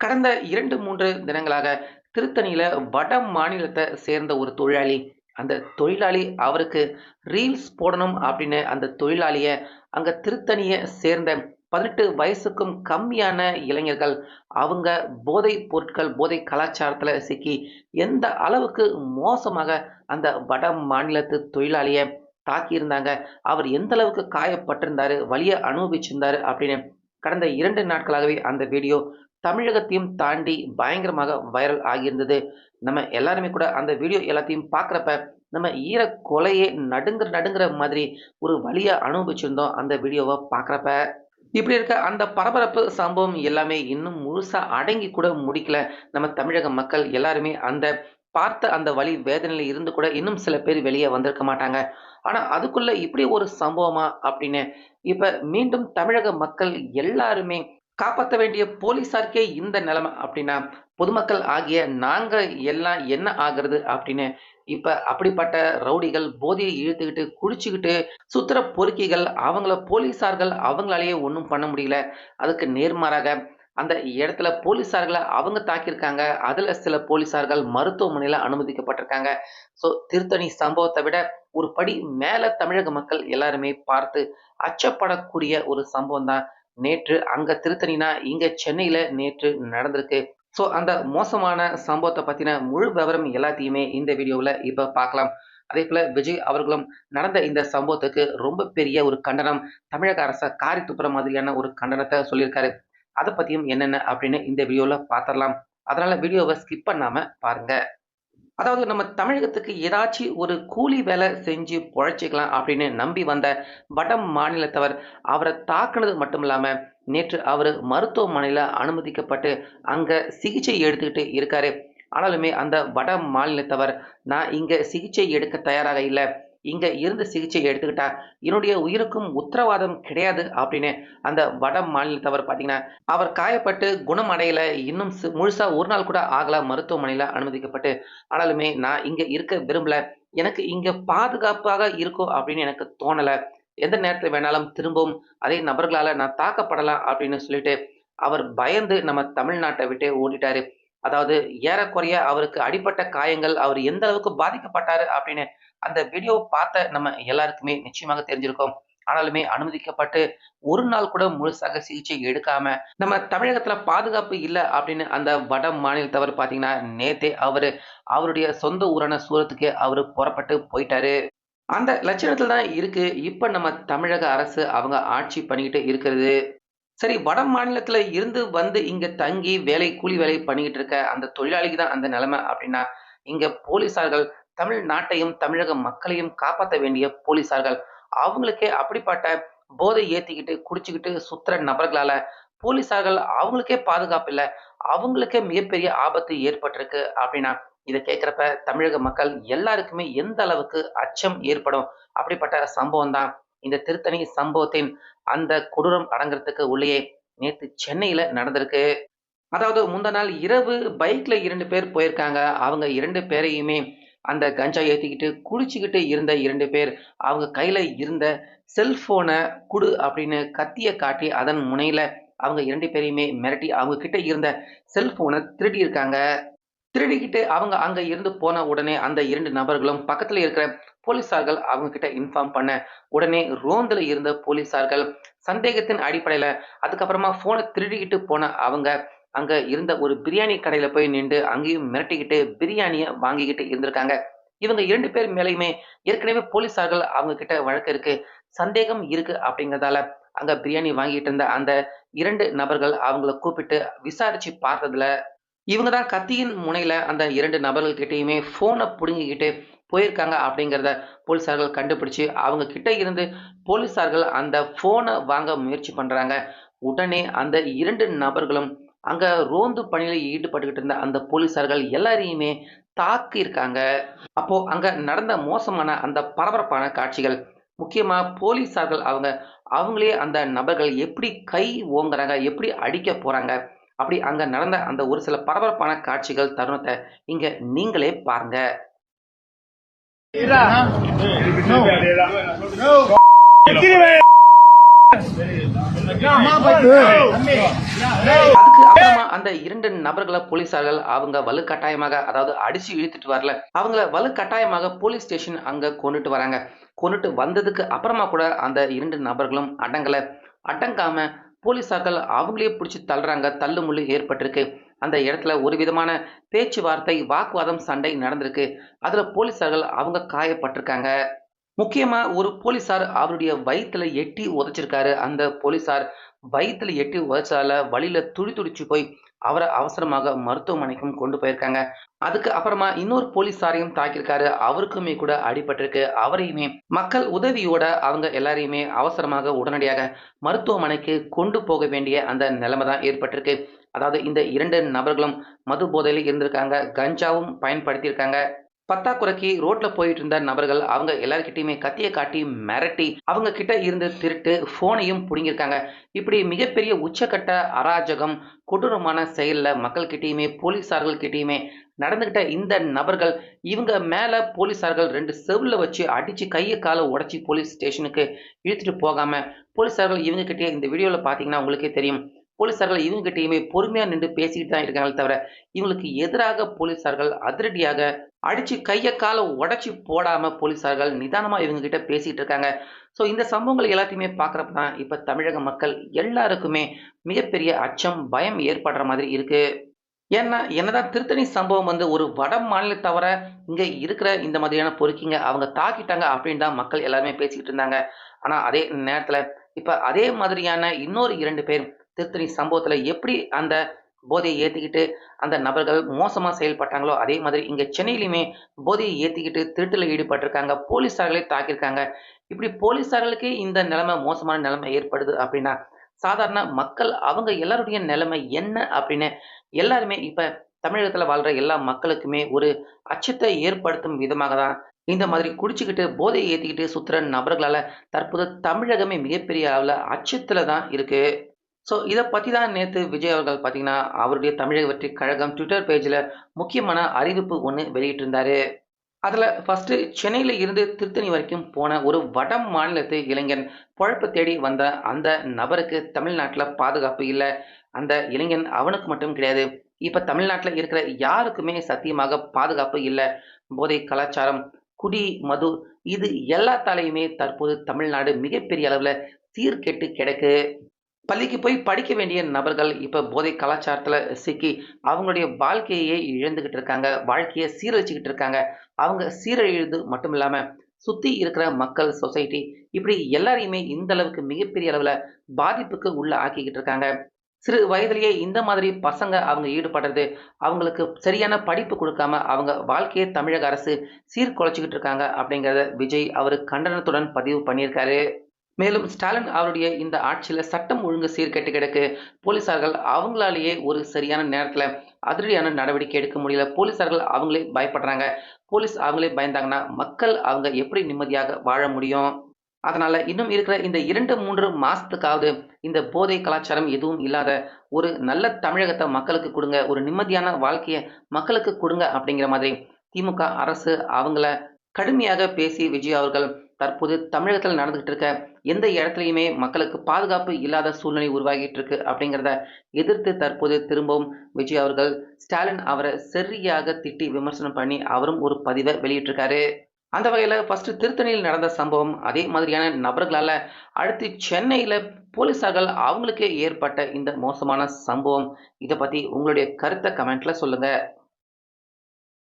கடந்த 2, 3 தினங்களாக திருத்தணியில வட மாநிலத்த சேர்ந்த ஒரு தொழிலாளி. அந்த தொழிலாளி அவருக்கு ரீல்ஸ் போடணும் அப்படின்னு அந்த தொழிலாளிய அங்க திருத்தணிய சேர்ந்த 18 வயசுக்கும் கம்மியான இளைஞர்கள், அவங்க போதைப் பொருட்கள், போதை கலாச்சாரத்துல சிக்கி எந்த அளவுக்கு மோசமாக அந்த வட மாநிலத்து தொழிலாளிய தாக்கியிருந்தாங்க. அவர் எந்த அளவுக்கு காயப்பட்டிருந்தாரு, வலிய அனுபவிச்சிருந்தாரு அப்படின்னு கடந்த 2 நாட்களாகவே அந்த வீடியோ தமிழகத்தையும் தாண்டி பயங்கரமாக வைரல் ஆகியிருந்தது. நம்ம எல்லாருமே கூட அந்த வீடியோ எல்லாத்தையும் பார்க்குறப்ப, நம்ம ஈர கொலையே நடுங்குற நடுங்குற மாதிரி ஒரு வலிய அனுபவிச்சிருந்தோம் அந்த வீடியோவ பார்க்குறப்ப. இப்படி இருக்க அந்த பரபரப்பு சம்பவம் எல்லாமே இன்னும் முழுசா அடங்கி கூட முடிக்கல. நம்ம தமிழக மக்கள் எல்லாருமே அந்த பார்த்த அந்த வலி வேதனையில இருந்து கூட இன்னும் சில பேர் வெளிய வந்திருக்க மாட்டாங்க. ஆனா அதுக்குள்ள இப்படி ஒரு சம்பவமா அப்படின்னு இப்ப மீண்டும் தமிழக மக்கள் எல்லாருமே காப்பாத்த வேண்டிய போலீஸாருக்கே இந்த நிலைமை அப்படின்னா, பொதுமக்கள் ஆகிய நாங்க எல்லாம் என்ன ஆகுறது அப்படின்னு இப்ப அப்படிப்பட்ட ரவுடிகள் போதையை இழுத்துக்கிட்டு குடிச்சுக்கிட்டு சுத்துற பொறுக்கிகள் அவங்கள போலீஸார்கள் அவங்களாலேயே ஒன்றும் பண்ண முடியல. அதுக்கு நேர்மாறாக அந்த இடத்துல போலீஸார்கள அவங்க தாக்கியிருக்காங்க. அதுல சில போலீஸார்கள் மருத்துவமனையில அனுமதிக்கப்பட்டிருக்காங்க. ஸோ திருத்தணி சம்பவத்தை விட ஒரு படி மேல தமிழக மக்கள் எல்லாருமே பார்த்து அச்சப்படக்கூடிய ஒரு சம்பவம் தான் நேற்று அங்க திருத்தணினா இங்க சென்னையில நேற்று நடந்திருக்கு. ஸோ அந்த மோசமான சம்பவத்தை பத்தின முழு விவரம் எல்லாத்தையுமே இந்த வீடியோவில் இப்போ பார்க்கலாம். அதே போல விஜய் அவர்களும் நடந்த இந்த சம்பவத்துக்கு ரொம்ப பெரிய ஒரு கண்டனம், தமிழக அரசை காரி துப்புற மாதிரியான ஒரு கண்டனத்தை சொல்லியிருக்காரு. அதை பத்தியும் என்னென்ன அப்படின்னு இந்த வீடியோவில் பார்த்துடலாம். அதனால வீடியோவை ஸ்கிப் பண்ணாம பாருங்க. அதாவது நம்ம தமிழகத்துக்கு ஏதாச்சு ஒரு கூலி வேலை செஞ்சு பொழைச்சிக்கலாம் அப்படின்னு நம்பி வந்த வட மாநிலத்தவர் அவரை தாக்குனது மட்டும் இல்லாம நேற்று அவர் மருத்துவமனையில அனுமதிக்கப்பட்டு அங்க சிகிச்சை எடுத்துக்கிட்டு இருக்காரு. ஆனாலுமே அந்த வட மாநிலத்தவர் நான் இங்க சிகிச்சை எடுக்க தயாராக இல்லை, இங்க இருந்து சிகிச்சை எடுத்துக்கிட்டா என்னுடைய உயிருக்கும் உத்தரவாதம் கிடையாது அப்படின்னு அந்த வட மாநிலத்தவர் பார்த்தீங்கன்னா அவர் காயப்பட்டு குணமடையல, இன்னும் முழுசா ஒரு நாள் கூட ஆகல மருத்துவமனையில அனுமதிக்கப்பட்டு. ஆனாலுமே நான் இங்க இருக்க விரும்பல, எனக்கு இங்க பாதுகாப்பாக இருக்கும் அப்படின்னு எனக்கு தோணல, எந்த நேரத்துல வேணாலும் திரும்பவும் அதே நபர்களால நான் தாக்கப்படலாம் அப்படின்னு சொல்லிட்டு அவர் பயந்து நம்ம தமிழ்நாட்டை விட்டு ஓடிட்டாரு. அதாவது ஏறக்குறைய அவருக்கு அடிப்பட்ட காயங்கள், அவர் எந்த அளவுக்கு பாதிக்கப்பட்டாரு அப்படின்னு அந்த வீடியோ பார்த்த நம்ம எல்லாருக்குமே நிச்சயமாக தெரிஞ்சிருக்கும். ஆனாலுமே அனுமதிக்கப்பட்டு ஒரு நாள் கூட முழுசாக சிகிச்சை எடுக்காம நம்ம தமிழகத்துல பாதுகாப்பு இல்லை அப்படின்னு அந்த வட மாநிலத்தவர் பாத்தீங்கன்னா நேத்தே அவருடைய சொந்த ஊரான சூரத்துக்கு அவரு புறப்பட்டு போயிட்டாரு. அந்த லட்சணத்துல தான் இருக்கு இப்ப நம்ம தமிழக அரசு அவங்க ஆட்சி பண்ணிக்கிட்டு இருக்கிறது. சரி, வட மாநிலத்துல இருந்து வந்து இங்க தங்கி வேலை கூலி வேலை பண்ணிக்கிட்டு இருக்க அந்த தொழிலாளிக்கு தான் அந்த நிலைமை அப்படின்னா, இங்க போலீசார்கள் தமிழ்நாட்டையும் தமிழக மக்களையும் காப்பாற்ற வேண்டிய போலீசார்கள் அவங்களுக்கே அப்படிப்பட்ட போதை ஏத்திக்கிட்டு குடிச்சுக்கிட்டு சுத்துற நபர்களால போலீசார்கள் அவங்களுக்கே பாதுகாப்பு இல்லை, அவங்களுக்கே மிகப்பெரிய ஆபத்து ஏற்பட்டிருக்கு அப்படின்னா இதை கேட்கிறப்ப தமிழக மக்கள் எல்லாருக்குமே எந்த அளவுக்கு அச்சம் ஏற்படும். அப்படிப்பட்ட சம்பவம் தான் இந்த திருத்தணி சம்பவத்தின் அந்த கொடூரம் அடங்குறதுக்கு உள்ளேயே நேத்து சென்னையில நடந்திருக்கு. அதாவது முந்தா நாள் இரவு பைக்ல 2 பேர் போயிருக்காங்க. அவங்க 2 பேரையுமே அந்த கஞ்சா ஏத்திக்கிட்டு குடிச்சுக்கிட்டு இருந்த 2 பேர் அவங்க கையில இருந்த செல்போனை குடு அப்படின்னு கத்திய காட்டி அதன் முனையில அவங்க 2 பேரையுமே மிரட்டி அவங்க கிட்ட இருந்த செல்போனை திருடி இருக்காங்க. திருடிக்கிட்டு அவங்க அங்க இருந்து போன உடனே அந்த 2 நபர்களும் பக்கத்துல இருக்கிற போலீசார்கள் அவங்க கிட்ட இன்ஃபார்ம் பண்ண உடனே ரோந்துல இருந்த போலீசார்கள் சந்தேகத்தின் அடிப்படையில அதுக்கப்புறமா போனை திருடிக்கிட்டு போன அவங்க அங்க இருந்த ஒரு பிரியாணி கடையில போய் நின்று அங்கேயும் மிரட்டிக்கிட்டு பிரியாணிய வாங்கிக்கிட்டு இருந்திருக்காங்க. இவங்க 2 பேர் மேலேயுமே ஏற்கனவே போலீசார்கள் அவங்க கிட்ட வழக்கு இருக்கு, சந்தேகம் இருக்கு அப்படிங்கறதால அங்க பிரியாணி வாங்கிட்டு இருந்த அந்த 2 நபர்கள் அவங்கள கூப்பிட்டு விசாரிச்சு பார்த்ததுல இவங்க தான் கத்தியின் முனையில அந்த 2 நபர்கள் கிட்டயுமே போனை புடுங்கிக்கிட்டு போயிருக்காங்க அப்படிங்கிறத போலீசார்கள் கண்டுபிடிச்சு அவங்க கிட்ட இருந்து போலீசார்கள் அந்த போனை வாங்க முயற்சி பண்றாங்க. உடனே அந்த 2 நபர்களும் அங்க ரோந்து பணியில ஈடுபட்டுக்கிட்டு இருந்த அந்த போலீசார்கள் எல்லாரையுமே தாக்கி இருக்காங்க. அப்போ அங்க நடந்த மோசமான அந்த பரபரப்பான காட்சிகள், முக்கியமா போலீசார்கள் அவங்களே அந்த நபர்கள் எப்படி கை ஓங்குறாங்க, எப்படி அடிக்க போறாங்க, அப்படி அங்க நடந்த அந்த ஒரு சில பரபரப்பான காட்சிகள் தருணத்தை இங்க நீங்களே பாருங்க. அதுக்கு அப்புறமா அந்த 2 நபர்கள போலீசார்கள் அவங்க வலுக்கட்டாயமாக அதாவது அடிச்சு இழுத்துட்டு வரல. அவங்கள வலுக்கட்டாயமாக போலீஸ் ஸ்டேஷன் அங்க கொண்டுட்டு வராங்க. கொண்டுட்டு வந்ததுக்கு அப்புறமா கூட அந்த 2 நபர்களும் அடங்கல. அடங்காம போலீசார்கள் அவங்களையே பிடிச்சு தள்ளுறாங்க. தள்ளுமுள்ளு ஏற்பட்டிருக்கு. அந்த இடத்துல ஒரு விதமான பேச்சுவார்த்தை, வாக்குவாதம், சண்டை நடந்திருக்கு. அதுல போலீசார்கள் அவங்க காயப்பட்டிருக்காங்க. முக்கியமா ஒரு போலீஸார் அவருடைய வயித்துல எட்டி உதைச்சிருக்காரு. அந்த போலீஸார் வயித்துல எட்டி உதைச்சதால வலியில துடிதுடிச்சு போய் அவர அவசரமாக மருத்துவமனைக்கும் கொண்டு போயிருக்காங்க. அதுக்கு அப்புறமா இன்னொரு போலீஸாரையும் தாக்கியிருக்காரு. அவருக்குமே கூட அடிபட்டிருக்கு. அவரையுமே மக்கள் உதவியோட அவங்க எல்லாரையுமே அவசரமாக உடனடியாக மருத்துவமனைக்கு கொண்டு போக வேண்டிய அந்த நிலைமை தான் ஏற்பட்டிருக்கு. அதாவது இந்த 2 நபர்களும் மது போதையில இருந்திருக்காங்க. கஞ்சாவும் பயன்படுத்தியிருக்காங்க. பத்தாக்குறைக்கு ரோட்ல போயிட்டு இருந்த நபர்கள் அவங்க எல்லார்கிட்டயுமே கத்திய காட்டி மிரட்டி அவங்க கிட்ட இருந்து திருட்டு போனையும் புடுங்கியிருக்காங்க. இப்படி மிகப்பெரிய உச்சக்கட்ட அராஜகம், கொடூரமான செயல்ல மக்கள் கிட்டயுமே போலீசார்கள் கிட்டயுமே நடந்துகிட்ட இந்த நபர்கள் இவங்க மேல போலீசார்கள் 2 செவுல வச்சு அடிச்சு கையை காலை உடைச்சி போலீஸ் ஸ்டேஷனுக்கு இழுத்துட்டு போகாம போலீசார்கள் இவங்க கிட்டே இந்த வீடியோல பாத்தீங்கன்னா உங்களுக்கே தெரியும். போலீசார்கள் இவங்க கிட்டயுமே பொறுமையா நின்று பேசிக்கிட்டு தான் இருக்காங்களே தவிர இவங்களுக்கு எதிராக போலீசார்கள் அதிரடியாக அடிச்சு கைய கால உடைச்சு போடாம போலீசார்கள் நிதானமா இவங்க கிட்ட பேசிட்டு இருக்காங்க. ஸோ இந்த சம்பவங்கள் எல்லாத்தையுமே பார்க்குறப்ப தான் இப்ப தமிழக மக்கள் எல்லாருக்குமே மிகப்பெரிய அச்சம், பயம் ஏற்படுற மாதிரி இருக்கு. ஏன்னா என்னதான் திருத்தணி சம்பவம் வந்து ஒரு வட மாநிலத்தவர இங்க இருக்கிற இந்த மாதிரியான பொறுக்கிங்க அவங்க தாக்கிட்டாங்க அப்படின்னு தான் மக்கள் எல்லாருமே பேசிக்கிட்டு இருந்தாங்க. ஆனா அதே நேரத்துல இப்ப அதே மாதிரியான இன்னொரு 2 பேர் திருத்தணி சம்பவத்துல எப்படி அந்த போதையை ஏத்திக்கிட்டு அந்த நபர்கள் மோசமா செயல்பட்டாங்களோ அதே மாதிரி இங்க சென்னையிலுமே போதையை ஏத்திக்கிட்டு திருட்டுல ஈடுபட்டிருக்காங்க. போலீசார்களே தாக்கியிருக்காங்க. இப்படி போலீசார்களுக்கு இந்த நிலைமை மோசமான நிலைமை ஏற்படுது அப்படின்னா சாதாரண மக்கள் அவங்க எல்லாருடைய நிலைமை என்ன அப்படின்னு எல்லாருமே இப்ப தமிழகத்துல வாழ்ற எல்லா மக்களுக்குமே ஒரு அச்சத்தை ஏற்படுத்தும் விதமாக தான் இந்த மாதிரி குடிச்சுக்கிட்டு போதையை ஏத்திக்கிட்டு சுத்துற நபர்களால தற்போது தமிழகமே மிகப்பெரிய அளவுல அச்சத்துல தான் இருக்கு. ஸோ இத பத்தி தான் நேத்து விஜய் அவர்கள் பார்த்தீங்கன்னா, அவருடைய தமிழக வெற்றிக் கழகம் ட்விட்டர் பேஜ்ல முக்கியமான அறிவிப்பு ஒண்ணு வெளியிட்டிருந்தாரு. அதுல ஃபர்ஸ்ட்டு சென்னையில இருந்து திருத்தணி வரைக்கும் போன ஒரு வட மாநிலத்து இளைஞன் பொழப்பு தேடி வந்த அந்த நபருக்கு தமிழ்நாட்டுல பாதுகாப்பு இல்ல. அந்த இளைஞன் அவனுக்கு மட்டும் கிடையாது. இப்ப தமிழ்நாட்டுல இருக்கிற யாருக்குமே சத்தியமாக பாதுகாப்பு இல்ல. போதை கலாச்சாரம், குடி, மது இது எல்லாத்தாலயுமே தற்போது தமிழ்நாடு மிகப்பெரிய அளவுல சீர்கெட்டு கிடக்கு. பள்ளிக்கு போய் படிக்க வேண்டிய நபர்கள் இப்ப போதை கலாச்சாரத்துல சிக்கி அவங்களுடைய வாழ்க்கையே இழந்துகிட்டு இருக்காங்க. வாழ்க்கையை சீரழிச்சுக்கிட்டு இருக்காங்க. அவங்க சீரழிவது மட்டும் இல்லாம சுத்தி இருக்கிற மக்கள், சொசைட்டி இப்படி எல்லாரையுமே இந்த அளவுக்கு மிகப்பெரிய அளவுல பாதிப்புக்கு உள்ள ஆக்கிக்கிட்டு இருக்காங்க. சிறு வயதிலேயே இந்த மாதிரி பசங்க அவங்க ஈடுபடுறது, அவங்களுக்கு சரியான படிப்பு கொடுக்காம அவங்க வாழ்க்கையை தமிழக அரசு சீர்குலைச்சுக்கிட்டு இருக்காங்க அப்படிங்கிறத விஜய் அவரு கண்டனத்துடன் பதிவு பண்ணியிருக்காரு. மேலும் ஸ்டாலின் அவருடைய இந்த ஆட்சியில சட்டம் ஒழுங்கு சீர்கெட்டு கிடக்கு. போலீசார்கள் அவங்களாலேயே ஒரு சரியான நேரத்துல அதிரடியான நடவடிக்கை எடுக்க முடியல. போலீசார்கள் அவங்களே பயப்படுறாங்க. போலீஸ் அவங்களே பயந்தாங்கன்னா மக்கள் அவங்க எப்படி நிம்மதியாக வாழ முடியும்? அதனால இன்னும் இருக்கிற இந்த 2, 3 மாசத்துக்காவது இந்த போதை கலாச்சாரம் எதுவும் இல்லாத ஒரு நல்ல தமிழகத்தை மக்களுக்கு கொடுங்க. ஒரு நிம்மதியான வாழ்க்கைய மக்களுக்கு கொடுங்க அப்படிங்கிற மாதிரி திமுக அரசு அவங்கள கடுமையாக பேசி விஜய் அவர்கள் தற்போது தமிழகத்தில் நடந்துகிட்டு இருக்க எந்த இடத்துலையுமே மக்களுக்கு பாதுகாப்பு இல்லாத சூழ்நிலை உருவாகிட்டு இருக்கு அப்படிங்கிறத எதிர்த்து தற்போது திரும்பவும் விஜய் அவர்கள் ஸ்டாலின் அவரை சரியாக திட்டி விமர்சனம் பண்ணி அவரும் ஒரு பதிவை வெளியிட்டிருக்காரு. அந்த வகையில ஃபர்ஸ்ட் திருத்தணியில் நடந்த சம்பவம் அதே மாதிரியான நபர்களால அடுத்து சென்னையில போலீசார்கள் அவங்களுக்கே ஏற்பட்ட இந்த மோசமான சம்பவம் இதை பத்தி உங்களுடைய கருத்தை கமெண்ட்ல சொல்லுங்க.